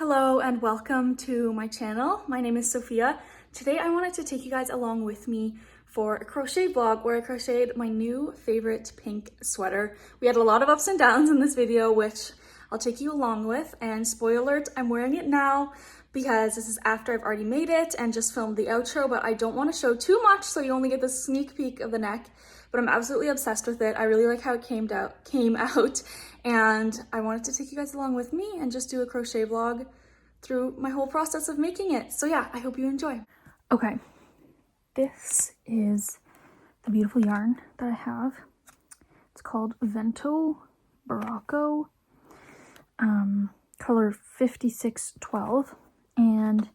Hello and welcome to my channel. My name is Sophia. Today I wanted to take you guys along with me for a crochet vlog where I crocheted my new favorite pink sweater. We had a lot of ups and downs in this video, which I'll take you along with, and spoiler alert, I'm wearing it now because this is after I've already made it and just filmed the outro, but I don't want to show too much so you only get the sneak peek of the neck. But I'm absolutely obsessed with it. I really like how it came out, and I wanted to take you guys along with me and just do a crochet vlog through my whole process of making it. So yeah, I hope you enjoy. Okay, this is the beautiful yarn that I have. It's called Vento Barocco, color 5612, and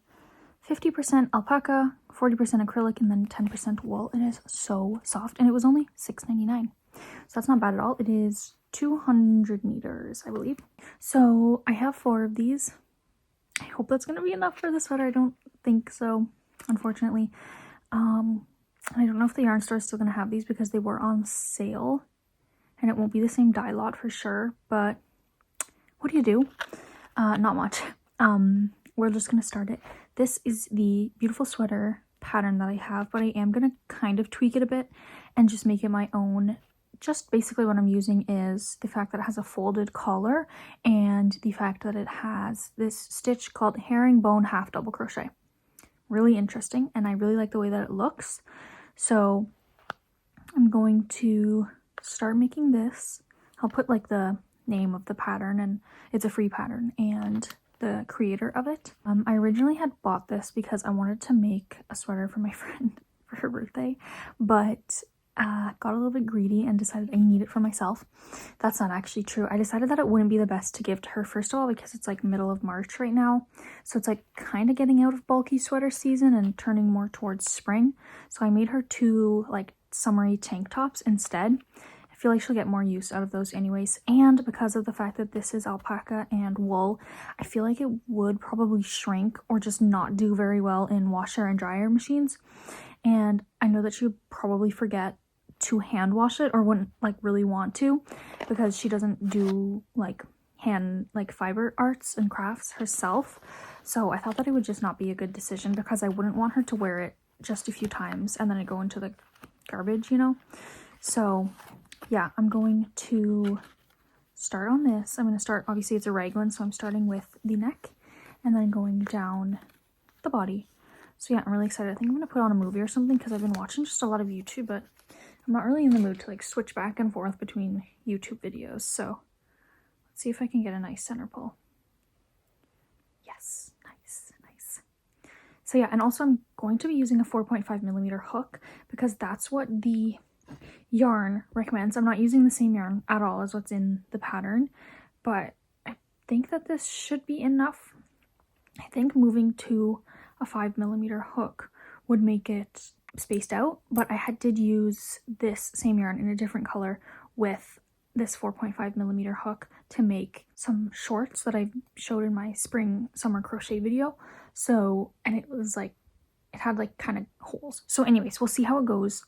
50% alpaca, 40% acrylic, and then 10% wool. It is so soft, and it was only $6.99, so that's not bad at all. It is 200 meters, I believe. So I have 4 of these. I hope that's going to be enough for the sweater. I don't think so, unfortunately. I don't know if the yarn store is still going to have these because they were on sale, and it won't be the same dye lot for sure, but what do you do? Not much. We're just going to start it. This is the beautiful sweater pattern that I have, but I am going to kind of tweak it a bit and just make it my own. Just basically what I'm using is the fact that it has a folded collar and the fact that it has this stitch called herringbone half double crochet. Really interesting, and I really like the way that it looks. So I'm going to start making this. I'll put like the name of the pattern, and it's a free pattern, and the creator of it. I originally had bought this because I wanted to make a sweater for my friend for her birthday, but got a little bit greedy and decided I need it for myself. That's not actually true. I decided that it wouldn't be the best to give to her, first of all, because it's like middle of March right now, so it's like kind of getting out of bulky sweater season and turning more towards spring. So I made her 2 like summery tank tops instead. I feel like she'll get more use out of those anyways, and because of the fact that this is alpaca and wool, I feel like it would probably shrink or just not do very well in washer and dryer machines. And I know that she would probably forget to hand wash it, or wouldn't like really want to, because she doesn't do like hand fiber arts and crafts herself. So I thought that it would just not be a good decision, because I wouldn't want her to wear it just a few times and then it go into the garbage, you know. So yeah, I'm going to start on this. I'm going to start, obviously it's a raglan, so I'm starting with the neck and then going down the body. So yeah, I'm really excited. I think I'm going to put on a movie or something, because I've been watching just a lot of YouTube, but I'm not really in the mood to like switch back and forth between YouTube videos. So let's see if I can get a nice center pull. Yes, nice. So yeah, and also I'm going to be using a 4.5mm hook, because that's what the yarn recommends. I'm not using the same yarn at all as what's in the pattern, but I think that this should be enough. I think moving to a 5mm hook would make it spaced out, but I did use this same yarn in a different color with this 4.5mm hook to make some shorts that I showed in my spring summer crochet video. So, and it was like, it had like kind of holes. So anyways, we'll see how it goes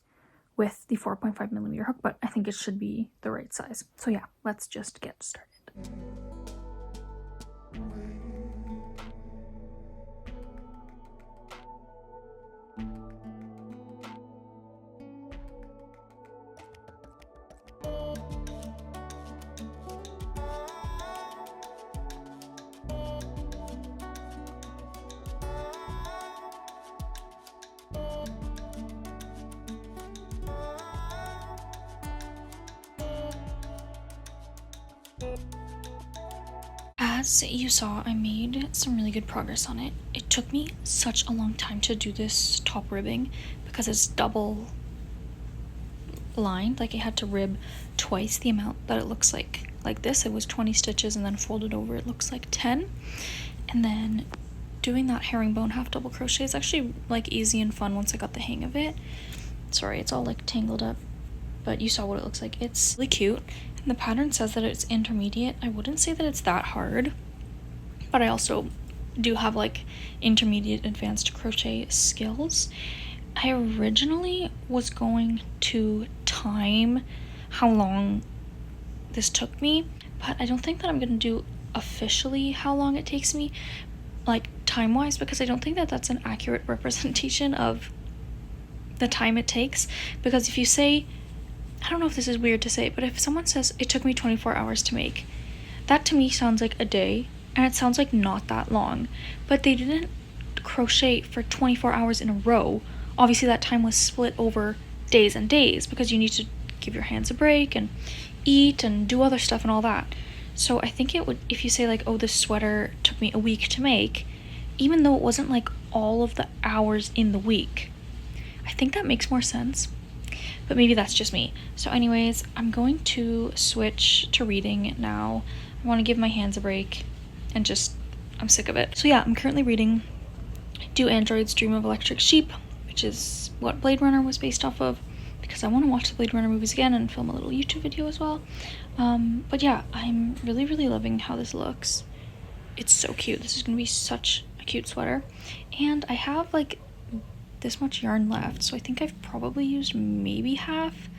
with the 4.5mm hook, but I think it should be the right size. So yeah, let's just get started. As you saw, I made some really good progress on it. It took me such a long time to do this top ribbing because it's double lined. Like, I had to rib twice the amount that it looks like. Like this, it was 20 stitches, and then folded over it looks like 10. And then doing that herringbone half double crochet is actually like easy and fun once I got the hang of it. Sorry, it's all like tangled up, but you saw what it looks like. It's really cute. And the pattern says that it's intermediate. I wouldn't say that it's that hard, but I also do have like intermediate advanced crochet skills. I originally was going to time how long this took me, but I don't think that I'm gonna do officially how long it takes me, like time-wise, because I don't think that that's an accurate representation of the time it takes. Because if you say, I don't know if this is weird to say, but if someone says it took me 24 hours to make, that to me sounds like a day, and it sounds like not that long. But they didn't crochet for 24 hours in a row. Obviously that time was split over days and days, because you need to give your hands a break and eat and do other stuff and all that. So I think it would, if you say like, oh, this sweater took me a week to make, even though it wasn't like all of the hours in the week, I think that makes more sense. But maybe that's just me. So anyways, I'm going to switch to reading now. I want to give my hands a break and just, I'm sick of it. So yeah, I'm currently reading Do Androids Dream of Electric Sheep, which is what Blade Runner was based off of, because I want to watch the Blade Runner movies again and film a little YouTube video as well. But yeah, I'm really, really loving how this looks. It's so cute. This is going to be such a cute sweater. And I have like this much yarn left, so I think I've probably used maybe half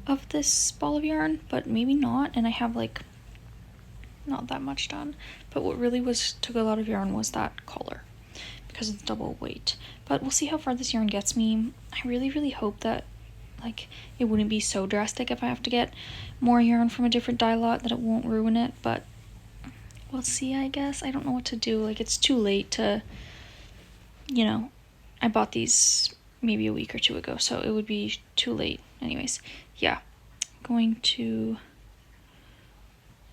of this ball of yarn, but maybe not. And I have like not that much done. But what really took a lot of yarn was that collar, because of the double weight. But we'll see how far this yarn gets me. I really, really hope that like it wouldn't be so drastic if I have to get more yarn from a different dye lot, that it won't ruin it, but we'll see, I guess. I don't know what to do. Like, it's too late to, you know, I bought these maybe a week or two ago, so it would be too late. Anyways, yeah, I'm going to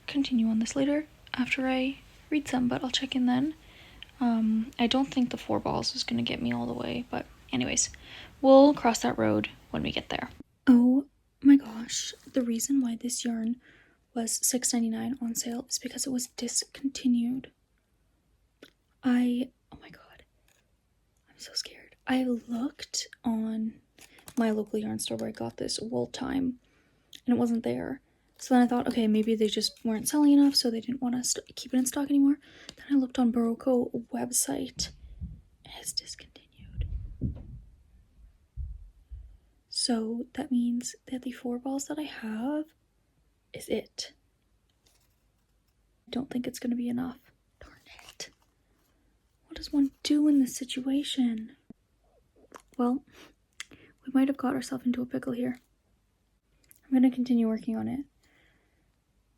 continue on this later after I read some, but I'll check in then. I don't think the 4 balls is going to get me all the way, but anyways, we'll cross that road when we get there. Oh my gosh, the reason why this yarn was $6.99 on sale is because it was discontinued. Oh my god, I'm so scared. I looked on my local yarn store where I got this Wool Time, and it wasn't there. So then I thought, okay, maybe they just weren't selling enough, so they didn't want to keep it in stock anymore. Then I looked on Barocco website, and it's discontinued. So that means that the 4 balls that I have is it. I don't think it's going to be enough. Darn it. What does one do in this situation? Well, we might have got ourselves into a pickle here. I'm going to continue working on it.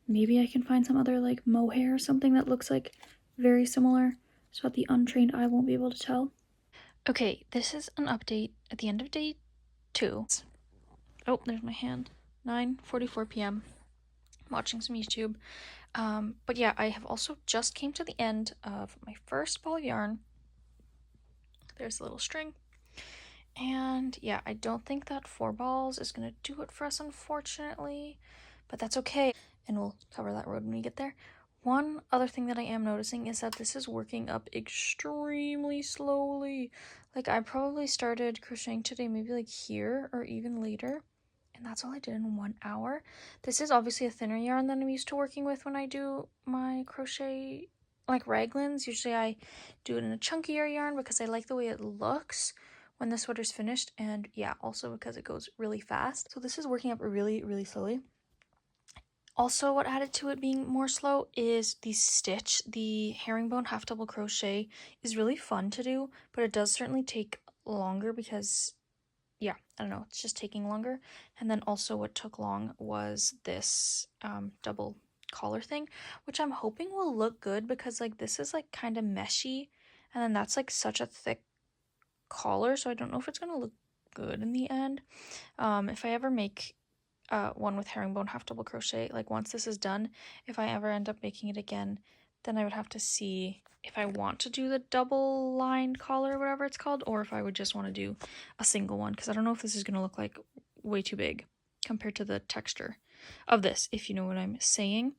Maybe I can find some other like mohair or something that looks like very similar, so that the untrained eye won't be able to tell. Okay, this is an update at the end of day 2. Oh, there's my hand. 9:44 p.m. watching some YouTube. But yeah, I have also just came to the end of my first ball of yarn. There's a little string. And yeah, I don't think that 4 balls is gonna do it for us, unfortunately, but that's okay. And we'll cover that road when we get there. One other thing that I am noticing is that this is working up extremely slowly. Like, I probably started crocheting today maybe like here or even later, and that's all I did in 1 hour. This is obviously a thinner yarn than I'm used to working with when I do my crochet, like raglans. Usually I do it in a chunkier yarn because I like the way it looks when the sweater's finished, and yeah, also because it goes really fast. So this is working up really, really slowly. Also, what added to it being more slow is the stitch. The herringbone half double crochet is really fun to do, but it does certainly take longer because, yeah, I don't know, it's just taking longer. And then also what took long was this double collar thing, which I'm hoping will look good because like this is like kind of meshy, and then that's like such a thick collar, so I don't know if it's gonna look good in the end. If I ever make one with herringbone half double crochet, like once this is done, if I ever end up making it again, then I would have to see if I want to do the double lined collar or whatever it's called, or if I would just want to do a single one, because I don't know if this is going to look like way too big compared to the texture of this, if you know what I'm saying.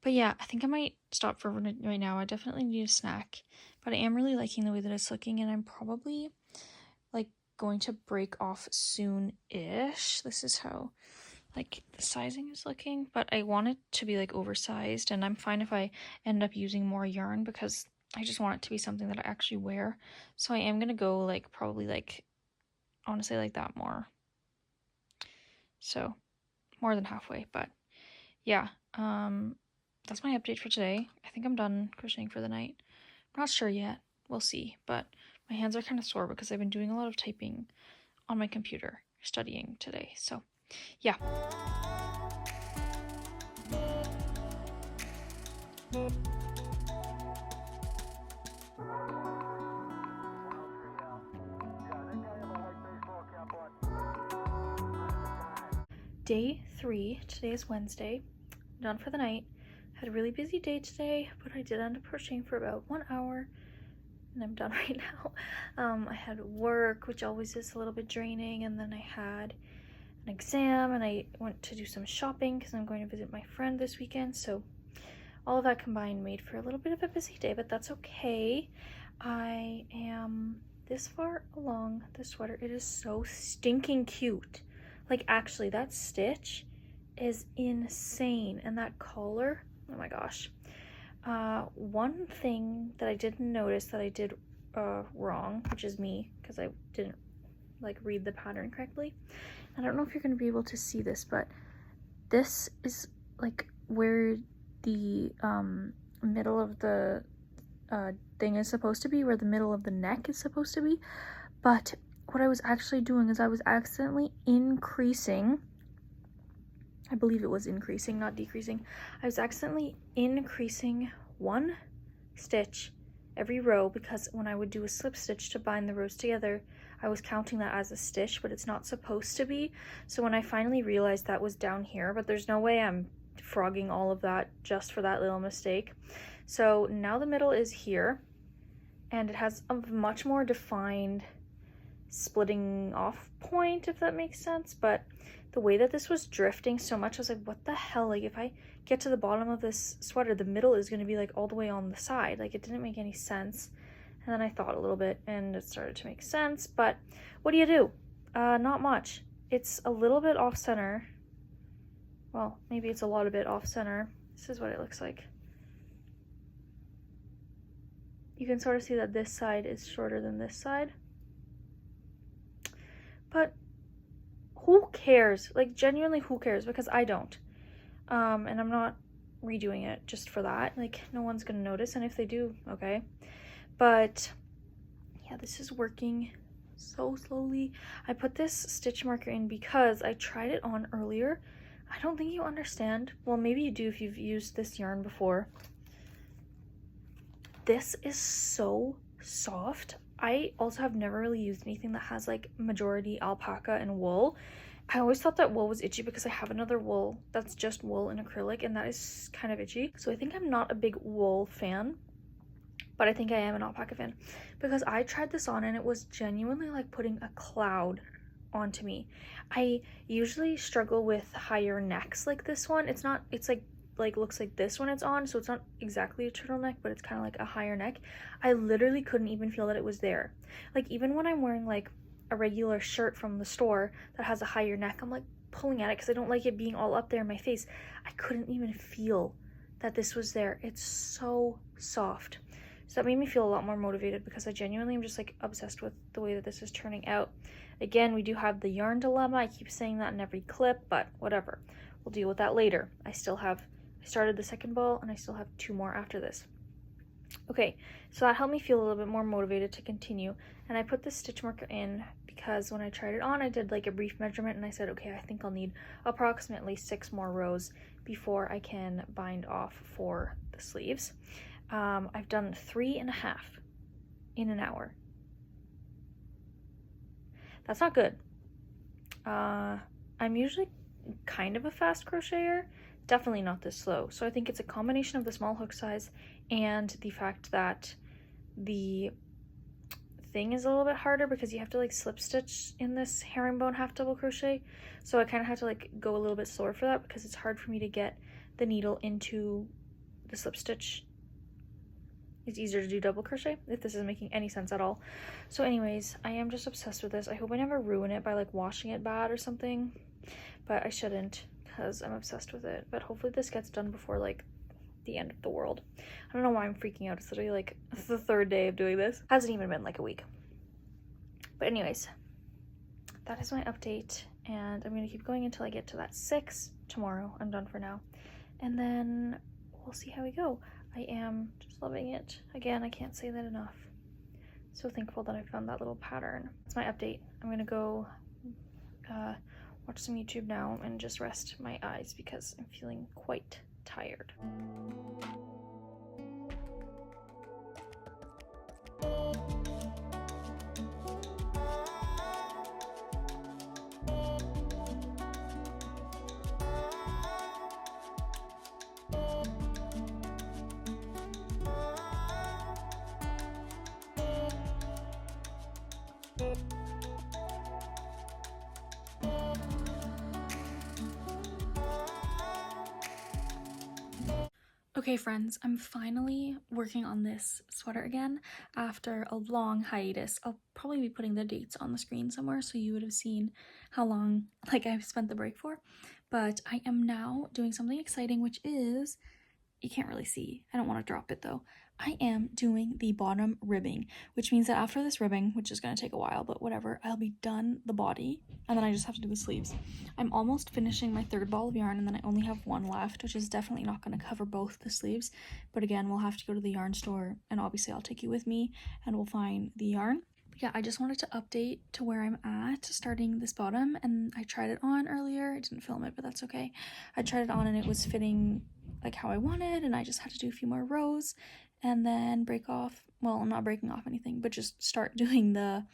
But yeah, I think I might stop for right now. I definitely need a snack, but I am really liking the way that it's looking, and I'm probably like going to break off soon-ish. This is how like the sizing is looking, but I want it to be like oversized, and I'm fine if I end up using more yarn because I just want it to be something that I actually wear. So I am gonna go like probably like, I want to say like that more, so more than halfway. But yeah, that's my update for today. I think I'm done crocheting for the night. I'm not sure yet. we'll see. But my hands are kind of sore because I've been doing a lot of typing on my computer studying today. So yeah. Day 3, today is Wednesday, I'm done for the night. Had a really busy day today, but I did end up crocheting for about 1 hour, and I'm done right now. I had work, which always is a little bit draining, and then I had an exam, and I went to do some shopping because I'm going to visit my friend this weekend, so all of that combined made for a little bit of a busy day, but that's okay. I am this far along the sweater. It is so stinking cute. Like, actually, that stitch is insane, and that collar, oh my gosh. One thing that I didn't notice that I did wrong, which is me, because I didn't like read the pattern correctly. I don't know if you're going to be able to see this, but this is like where the middle of the thing is supposed to be, where the middle of the neck is supposed to be. But what I was actually doing is I was accidentally increasing, I believe it was increasing, not decreasing. I was accidentally increasing 1 stitch every row, because when I would do a slip stitch to bind the rows together, I was counting that as a stitch, but it's not supposed to be. So when I finally realized that was down here, but there's no way I'm frogging all of that just for that little mistake. So now the middle is here, and it has a much more defined splitting off point, if that makes sense. But the way that this was drifting so much, I was like, what the hell? Like, if I get to the bottom of this sweater, the middle is going to be like all the way on the side. Like, it didn't make any sense. And then I thought a little bit and it started to make sense. But what do? Not much. It's a little bit off center. Well, maybe it's a lot of bit off center. This is what it looks like. You can sort of see that this side is shorter than this side. But who cares? Like, genuinely, who cares? Because I don't. And I'm not redoing it just for that. Like, no one's gonna notice, and if they do, okay. But yeah, this is working so slowly. I put this stitch marker in because I tried it on earlier. I don't think you understand. Well, maybe you do if you've used this yarn before. This is so soft. I also have never really used anything that has like majority alpaca and wool. I always thought that wool was itchy because I have another wool that's just wool and acrylic, and that is kind of itchy. So I think I'm not a big wool fan, but I think I am an alpaca fan, because I tried this on and it was genuinely like putting a cloud onto me. I usually struggle with higher necks like this one. It's not, it's like looks like this when it's on, so it's not exactly a turtleneck, but it's kind of like a higher neck. I literally couldn't even feel that it was there. Like, even when I'm wearing like a regular shirt from the store that has a higher neck, I'm like pulling at it because I don't like it being all up there in my face. I couldn't even feel that this was there. It's so soft. So that made me feel a lot more motivated, because I genuinely am just like obsessed with the way that this is turning out. Again, we do have the yarn dilemma. I keep saying that in every clip, but whatever. We'll deal with that later. I started the second ball and I still have 2 more after this. Okay, so that helped me feel a little bit more motivated to continue. And I put this stitch marker in because when I tried it on, I did like a brief measurement and I said, okay, I think I'll need approximately 6 more rows before I can bind off for the sleeves. I've done 3.5 in an hour. That's not good. I'm usually kind of a fast crocheter, definitely not this slow. So I think it's a combination of the small hook size and the fact that the thing is a little bit harder, because you have to like slip stitch in this herringbone half double crochet. So I kind of have to like go a little bit slower for that, because it's hard for me to get the needle into the slip stitch. It's easier to do double crochet, if this isn't making any sense at all. So anyways, I am just obsessed with this. I hope I never ruin it by like washing it bad or something, but I shouldn't, because I'm obsessed with it. But hopefully this gets done before like the end of the world. I don't know why I'm freaking out. It's literally like the 3rd day of doing this. Hasn't even been like a week. But anyways, that is my update, and I'm gonna keep going until I get to that 6 tomorrow. I'm done for now, and then we'll see how we go. I am just loving it. Again, I can't say that enough. So thankful that I found that little pattern. That's my update. I'm gonna go watch some YouTube now and just rest my eyes because I'm feeling quite tired. Okay friends, I'm finally working on this sweater again after a long hiatus. I'll probably be putting the dates on the screen somewhere so you would have seen how long I've spent the break for. But I am now doing something exciting, which is, you can't really see, I don't want to drop it though, I am doing the bottom ribbing, which means that after this ribbing, which is going to take a while, but whatever, I'll be done the body, and then I just have to do the sleeves. I'm almost finishing my third ball of yarn, and then I only have one left, which is definitely not going to cover both the sleeves, but again, we'll have to go to the yarn store, and obviously I'll take you with me, and we'll find the yarn. But yeah, I just wanted to update to where I'm at starting this bottom, and I tried it on earlier. I didn't film it, but that's okay. I tried it on, and it was fitting like how I wanted, and I just had to do a few more rows and then break off, well, I'm not breaking off anything, but just start doing the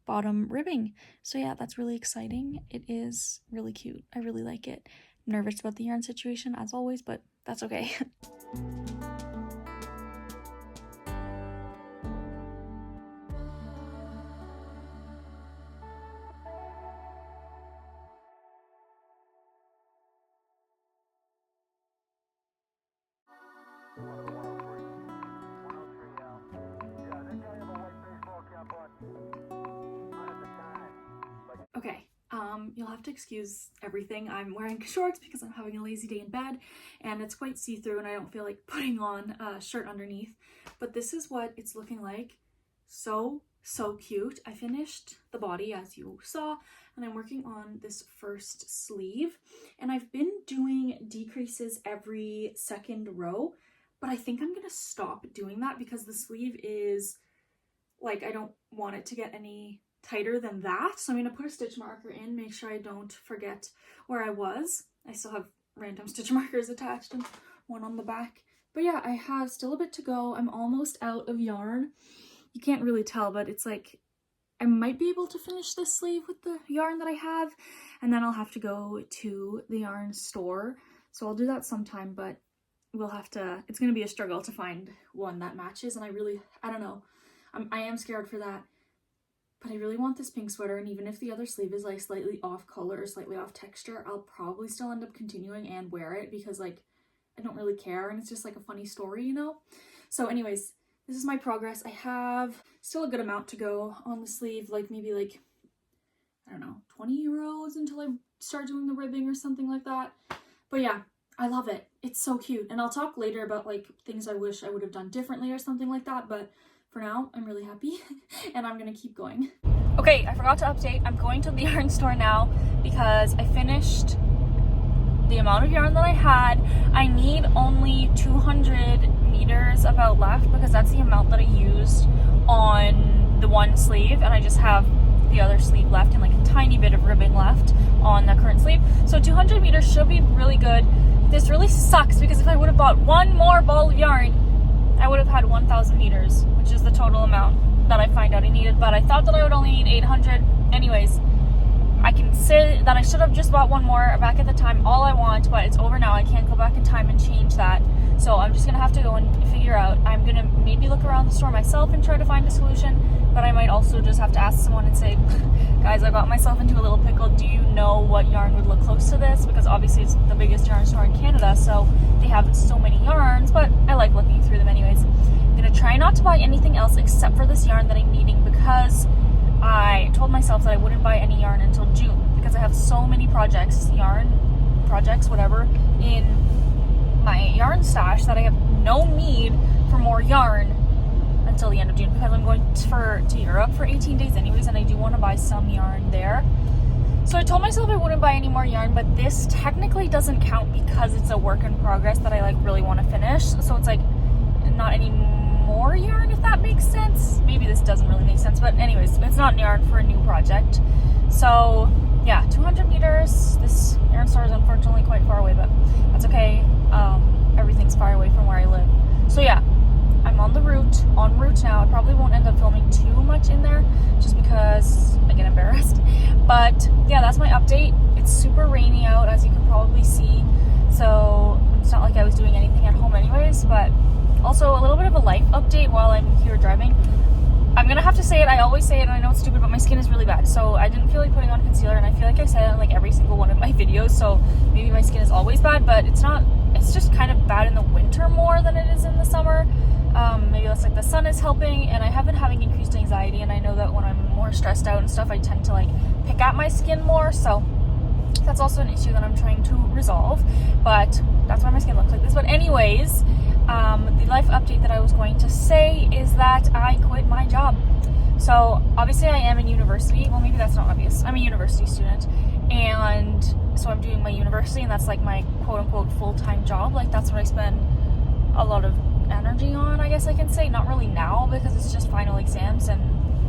bottom ribbing. So yeah, that's really exciting. It is really cute. I really like it. I'm nervous about the yarn situation as always, but that's okay. Okay, you'll have to excuse everything. I'm wearing shorts because I'm having a lazy day in bed, and it's quite see-through and I don't feel like putting on a shirt underneath. But this is what it's looking like. So cute. I finished the body, as you saw, and I'm working on this first sleeve. And I've been doing decreases every second row, but I think I'm gonna stop doing that because the sleeve is, like, I don't want it to get any tighter than that. So I'm going to put a stitch marker in, make sure I don't forget where I was. I still have random stitch markers attached and one on the back. But yeah, I have still a bit to go. I'm almost out of yarn. You can't really tell, but it's like I might be able to finish this sleeve with the yarn that I have, and then I'll have to go to the yarn store. So I'll do that sometime, but we'll have to, it's going to be a struggle to find one that matches, and I don't know. I am scared for that. But I really want this pink sweater, and even if the other sleeve is like slightly off color or slightly off texture, I'll probably still end up continuing and wear it because like I don't really care, and it's just like a funny story, you know? So anyways, this is my progress. I have still a good amount to go on the sleeve, like maybe like, I don't know, 20 rows until I start doing the ribbing or something like that. But yeah, I love it. It's so cute. And I'll talk later about like things I wish I would have done differently or something like that, but for now, I'm really happy and I'm gonna keep going. Okay, I forgot to update. I'm going to the yarn store now because I finished the amount of yarn that I had. I need only 200 meters about left because that's the amount that I used on the one sleeve, and I just have the other sleeve left and like a tiny bit of ribbing left on the current sleeve. So 200 meters should be really good. This really sucks because if I would have bought one more ball of yarn, I would have had 1,000 meters, which is the total amount that I find out I needed, but I thought that I would only need 800. Anyways, I can say that I should have just bought one more back at the time, all I want, but it's over now. I can't go back in time and change that. So I'm just gonna have to go and figure out. I'm gonna maybe look around the store myself and try to find a solution, but I might also just have to ask someone and say, guys, I got myself into a little pickle. Do you know what yarn would look close to this? Because obviously it's the biggest yarn store in Canada, so they have so many yarns, but I like looking through them anyways. I'm gonna try not to buy anything else except for this yarn that I'm needing, because I told myself that I wouldn't buy any yarn until June because I have so many projects, whatever, in my yarn stash that I have no need for more yarn until the end of June because I'm going to Europe for 18 days anyways, and I do want to buy some yarn there. So I told myself I wouldn't buy any more yarn, but this technically doesn't count because it's a work in progress that I like really want to finish. So it's like not any more yarn, if that makes sense. Maybe this does doesn't really make sense. But anyways, it's not yarn for a new project. So yeah, 200 meters. This yarn store is unfortunately quite far away, but that's okay. Everything's far away from where I live. So yeah, I'm en route now. I probably won't end up filming too much in there just because I get embarrassed. But yeah, that's my update. It's super rainy out, as you can probably see. So it's not like I was doing anything at home anyways, but also a little bit of a life update while I'm here driving. I'm gonna have to say it, I always say it, and I know it's stupid, but my skin is really bad. So I didn't feel like putting on concealer, and I feel like I said it in like every single one of my videos, so maybe my skin is always bad, but it's not. It's just kind of bad in the winter more than it is in the summer. Maybe that's like the sun is helping, and I have been having increased anxiety, and I know that when I'm more stressed out and stuff, I tend to like pick at my skin more, so that's also an issue that I'm trying to resolve, but that's why my skin looks like this. But anyways, the life update that I was going to say is that I quit my job. So obviously I am in university. Well, maybe that's not obvious. I'm a university student, and so I'm doing my university, and that's like my quote-unquote full-time job. Like that's what I spend a lot of energy on, I guess I can say. Not really now because it's just final exams, and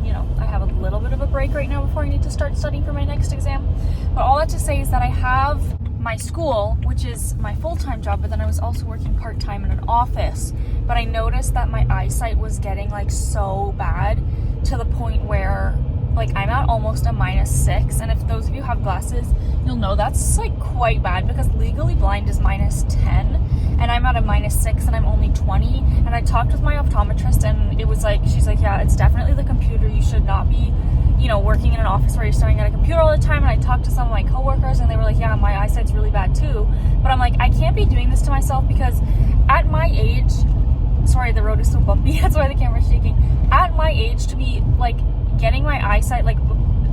you know, I have a little bit of a break right now before I need to start studying for my next exam. But all that to say is that I have my school, which is my full-time job, but then I was also working part-time in an office. But I noticed that my eyesight was getting like so bad to the point where like I'm at almost a -6, and if those of you have glasses, you'll know that's like quite bad because legally blind is -10, and I'm at a -6 and I'm only 20. And I talked with my optometrist, and it was like, she's like, yeah, it's definitely the computer. You should not be, you know, working in an office where you're staring at a computer all the time. And I talked to some of my coworkers, and they were like, yeah, my eyesight's really bad too. But I'm like, I can't be doing this to myself because at my age, sorry, the road is so bumpy, that's why the camera's shaking. At my age, to be like getting my eyesight like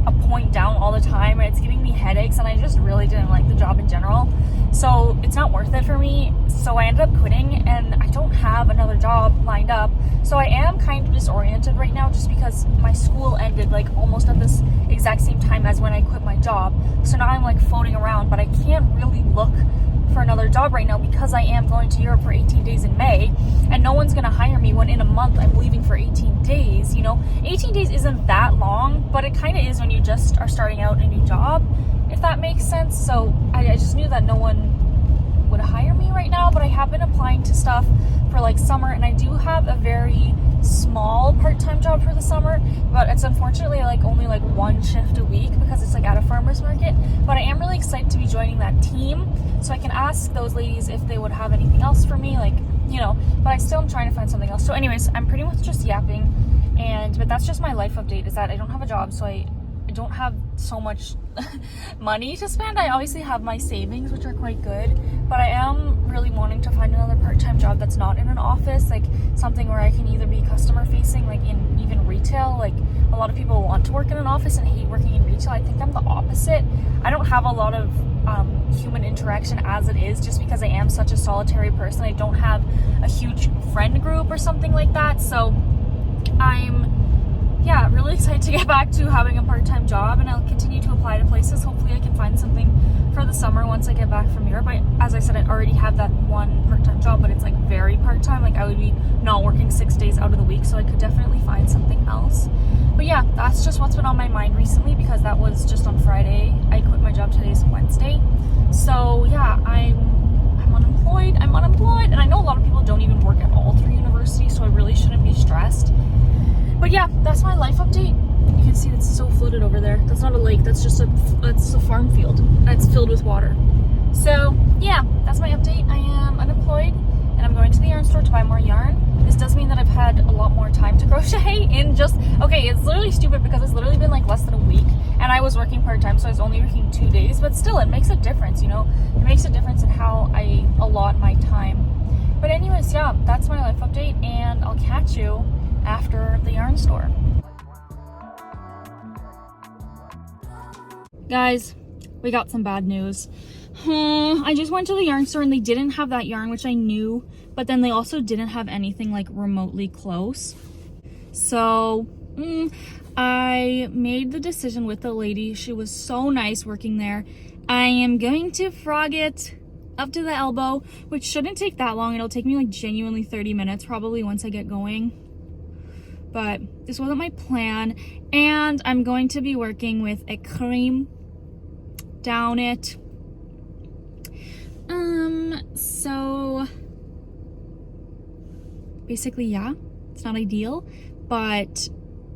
a point down all the time, and it's giving me headaches, and I just really didn't like the job in general. So it's not worth it for me. So I ended up quitting, and I don't have another job lined up. So I am kind of disoriented right now just because my school ended like almost at this exact same time as when I quit my job. So now I'm like floating around, but I can't really look for another job right now because I am going to Europe for 18 days in May, and no one's gonna hire me when in a month I'm leaving for 18 days. You know, 18 days isn't that long, but it kind of is when you just are starting out a new job, if that makes sense. So I just knew that no one would hire me right now, but I have been applying to stuff for like summer, and I do have a very small part-time job for the summer, but it's unfortunately like only like 1 shift a week because it's like at a farmer's market. But I am really excited to be joining that team, so I can ask those ladies if they would have anything else for me, like, you know, but I still am trying to find something else. So anyways, I'm pretty much just yapping, but that's just my life update, is that I don't have a job, so I don't have so much money to spend. I obviously have my savings, which are quite good, but I am really wanting to find another part-time job that's not in an office, like something where I can either be customer facing, like in even retail. Like a lot of people want to work in an office and hate working in retail. I think I'm the opposite. I don't have a lot of human interaction as it is, just because I am such a solitary person. I don't have a huge friend group or something like that. So I'm really excited to get back to having a part-time job, and I'll continue to apply to places. Hopefully I can find something for the summer once I get back from Europe. As I said, I already have that one part-time job, but it's like very part-time. Like I would be not working 6 days out of the week, so I could definitely find something else. But yeah, that's just what's been on my mind recently, because that was just on Friday. I quit my job, today's Wednesday. So yeah, I'm unemployed, and I know a lot of people don't even work at all through university, so I really shouldn't be stressed. But yeah, that's my life update. You can see it's so flooded over there. That's not a lake, that's a farm field, and it's filled with water. So yeah, that's my update. I am unemployed, and I'm going to the yarn store to buy more yarn. This does mean that I've had a lot more time to crochet in okay, it's literally stupid because it's literally been like less than a week, and I was working part-time, so I was only working 2 days, but still, it makes a difference, you know? It makes a difference in how I allot my time. But anyways, yeah, that's my life update, and I'll catch you after the yarn store. Guys, we got some bad news. I just went to the yarn store and they didn't have that yarn, which I knew, but then they also didn't have anything like remotely close. So I made the decision with the lady. She was so nice working there. I am going to frog it up to the elbow, which shouldn't take that long. It'll take me like genuinely 30 minutes probably once I get going. but this wasn't my plan. And I'm going to be working with a cream down it. So basically, yeah, it's not ideal, but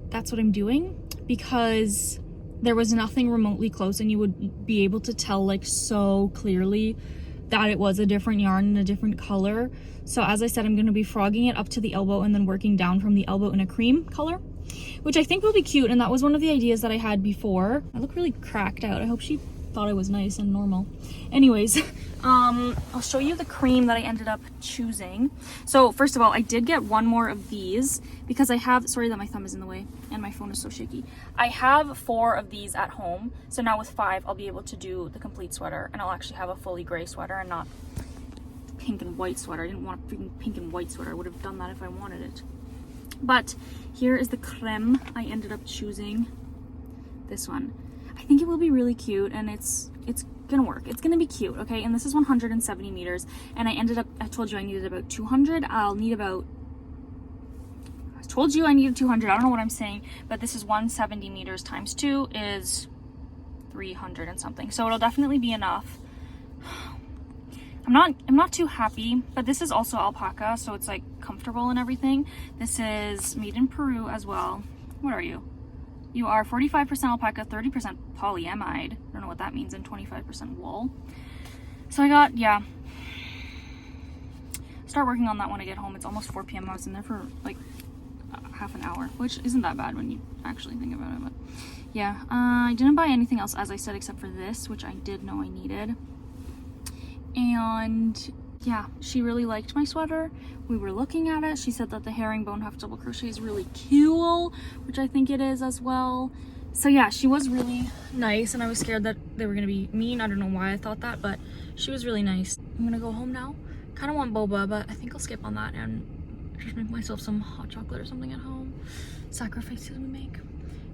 that's what I'm doing because there was nothing remotely close and you would be able to tell like so clearly that it was a different yarn and a different color. So as I said, I'm going to be frogging it up to the elbow and then working down from the elbow in a cream color, which I think will be cute. And that was one of the ideas that I had before. I look really cracked out. I hope she thought I was nice and normal. Anyways, I'll show you the cream that I ended up choosing. So first of all, I did get one more of these because I have, sorry that my thumb is in the way and my phone is so shaky. I have 4 of these at home. So now with 5, I'll be able to do the complete sweater, and I'll actually have a fully gray sweater and not pink and white sweater. I didn't want a freaking pink and white sweater. I would have done that if I wanted it. But here is the creme. I ended up choosing this one. I think it will be really cute, and it's gonna work. It's gonna be cute, okay? And this is 170 meters, and I told you I needed about 200. I told you I needed 200. I don't know what I'm saying, but this is 170 meters times 2 is 300 and something. So it'll definitely be enough. I'm not too happy, but this is also alpaca, so it's like comfortable and everything. This is made in Peru as well. What are you? You are 45% alpaca, 30% polyamide. I don't know what that means, and 25% wool. So I got, yeah. Start working on that when I get home. It's almost 4 p.m. I was in there for like half an hour, which isn't that bad when you actually think about it. But yeah, I didn't buy anything else, as I said, except for this, which I did know I needed. And yeah, she really liked my sweater. We were looking at it. She said that the herringbone half double crochet is really cool, which I think it is as well. So yeah, she was really nice, and I was scared that they were gonna be mean. I don't know why I thought that, but she was really nice. I'm gonna go home now. Kind of want boba, but I think I'll skip on that and just make myself some hot chocolate or something at home. Sacrifices we make.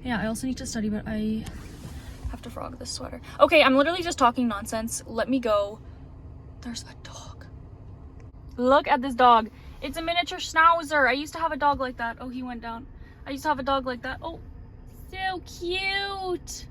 Yeah, I also need to study, but I have to frog this sweater. Okay, I'm literally just talking nonsense. Let me go. There's a dog. Look at this dog. It's a miniature schnauzer. I used to have a dog like that. Oh, he went down. I used to have a dog like that. Oh, so cute.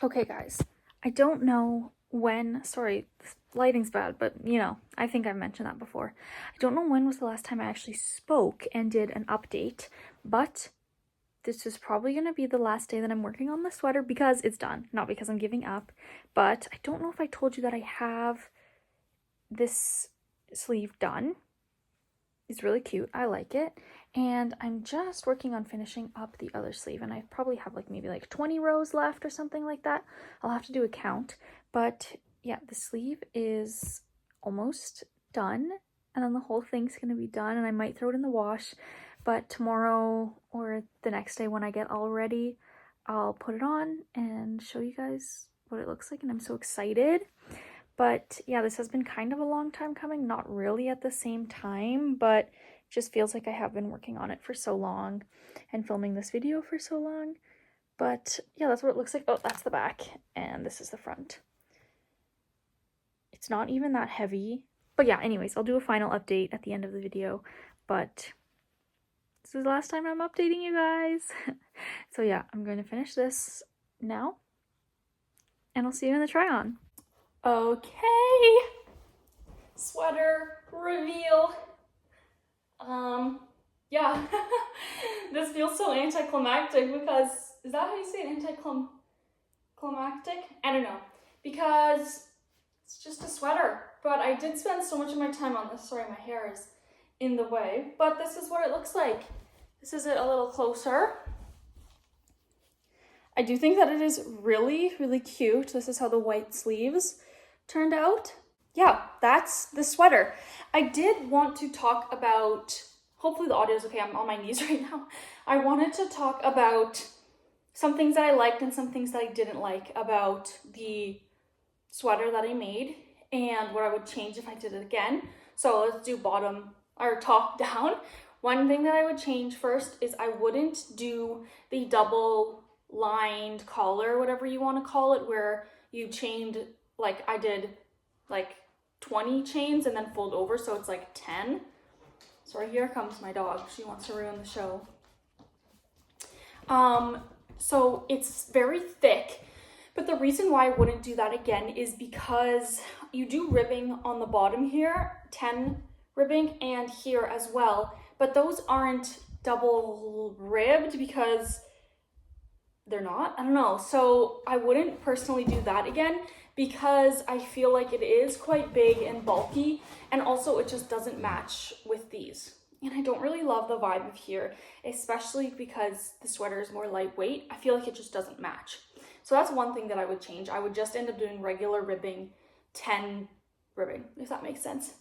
Okay guys, I don't know when, sorry, lighting's bad, but you know, I think I've mentioned that before. I don't know when was the last time I actually spoke and did an update, but this is probably going to be the last day that I'm working on the sweater because it's done, not because I'm giving up. But I don't know if I told you that I have this sleeve done. It's really cute. I like it. And I'm just working on finishing up the other sleeve, and I probably have like maybe like 20 rows left or something like that. I'll have to do a count, but yeah, the sleeve is almost done, and then the whole thing's gonna be done, and I might throw it in the wash, but tomorrow or the next day when I get all ready, I'll put it on and show you guys what it looks like, and I'm so excited. But yeah, this has been kind of a long time coming, not really at the same time, but just feels like I have been working on it for so long and filming this video for so long. But yeah, that's what it looks like. Oh, that's the back, and this is the front. It's not even that heavy. But yeah, anyways, I'll do a final update at the end of the video. But this is the last time I'm updating you guys. So yeah, I'm going to finish this now, and I'll see you in the try-on. Okay, sweater reveal. Yeah, this feels so anticlimactic because, is that how you say it, anticlimactic? I don't know, because it's just a sweater, but I did spend so much of my time on this. Sorry, my hair is in the way, but this is what it looks like. This is it a little closer. I do think that it is really, really cute. This is how the white sleeves turned out. Yeah, that's the sweater. I did want to talk about, hopefully the audio is okay, I'm on my knees right now. I wanted to talk about some things that I liked and some things that I didn't like about the sweater that I made and what I would change if I did it again. So let's do bottom or top down. One thing that I would change first is I wouldn't do the double lined collar, whatever you want to call it, where you chained, like I did like 20 chains and then fold over, so it's like 10. Sorry, here comes my dog. She wants to ruin the show. So it's very thick, but the reason why I wouldn't do that again is because you do ribbing on the bottom here, 10 ribbing, and here as well, but those aren't double ribbed because they're not, I don't know. So I wouldn't personally do that again because I feel like it is quite big and bulky, and also it just doesn't match with these. And I don't really love the vibe of here, especially because the sweater is more lightweight. I feel like it just doesn't match. So that's one thing that I would change. I would just end up doing regular ribbing, 10 ribbing, if that makes sense.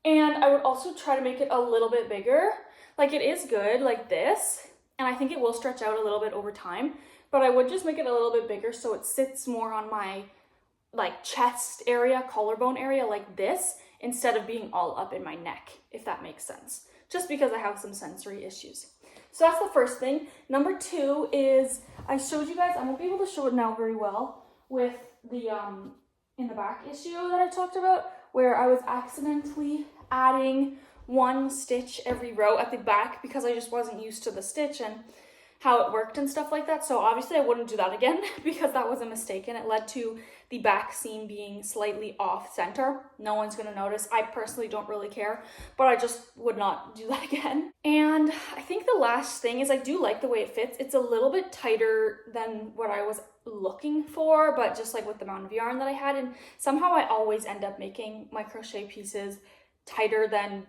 And I would also try to make it a little bit bigger. Like it is good like this, and I think it will stretch out a little bit over time, but I would just make it a little bit bigger so it sits more on my like chest area, collarbone area like this, instead of being all up in my neck, if that makes sense. Just because I have some sensory issues. So that's the first thing. Number two is, I showed you guys, I won't be able to show it now very well, with the in the back issue that I talked about, where I was accidentally adding one stitch every row at the back because I just wasn't used to the stitch and how it worked and stuff like that. So obviously I wouldn't do that again because that was a mistake and it led to the back seam being slightly off center. No one's gonna notice. I personally don't really care, but I just would not do that again. And I think the last thing is I do like the way it fits. It's a little bit tighter than what I was looking for, but just like with the amount of yarn that I had, and somehow I always end up making my crochet pieces tighter than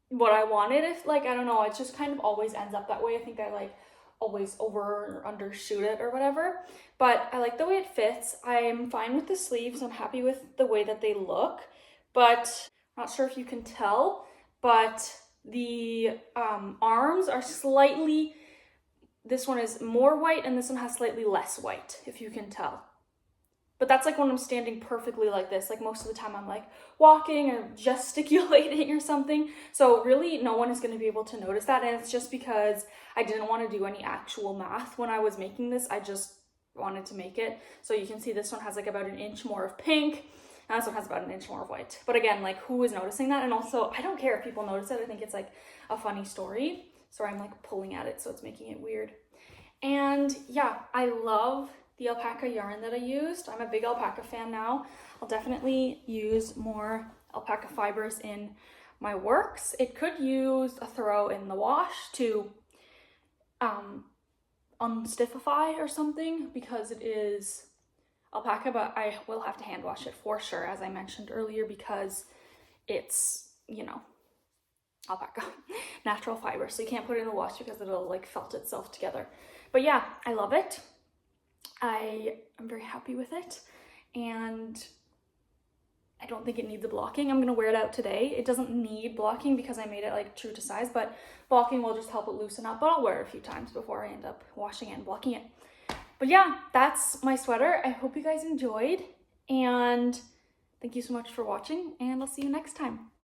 what I wanted. If like, I don't know, it just kind of always ends up that way. I think I like always over or undershoot it or whatever, but I like the way it fits. I'm fine with the sleeves. I'm happy with the way that they look, but I'm not sure if you can tell, but the arms are slightly, this one is more white and this one has slightly less white, if you can tell. But that's like when I'm standing perfectly like this. Like most of the time I'm like walking or gesticulating or something. So really no one is going to be able to notice that. And it's just because I didn't want to do any actual math when I was making this. I just wanted to make it. So you can see this one has like about an inch more of pink. And this one has about an inch more of white. But again, like who is noticing that? And also I don't care if people notice it. I think it's like a funny story. Sorry, I'm like pulling at it, so it's making it weird. And yeah, I love the alpaca yarn that I used. I'm a big alpaca fan now. I'll definitely use more alpaca fibers in my works. It could use a throw in the wash to unstiffify or something because it is alpaca, but I will have to hand wash it for sure, as I mentioned earlier, because it's, you know, alpaca, natural fiber. So you can't put it in the wash because it'll like felt itself together. But yeah, I love it. I am very happy with it, and I don't think it needs a blocking. I'm gonna wear it out today. It doesn't need blocking because I made it like true to size, but blocking will just help it loosen up. But I'll wear it a few times before I end up washing it and blocking it. But yeah, that's my sweater. I hope you guys enjoyed, and thank you so much for watching, and I'll see you next time.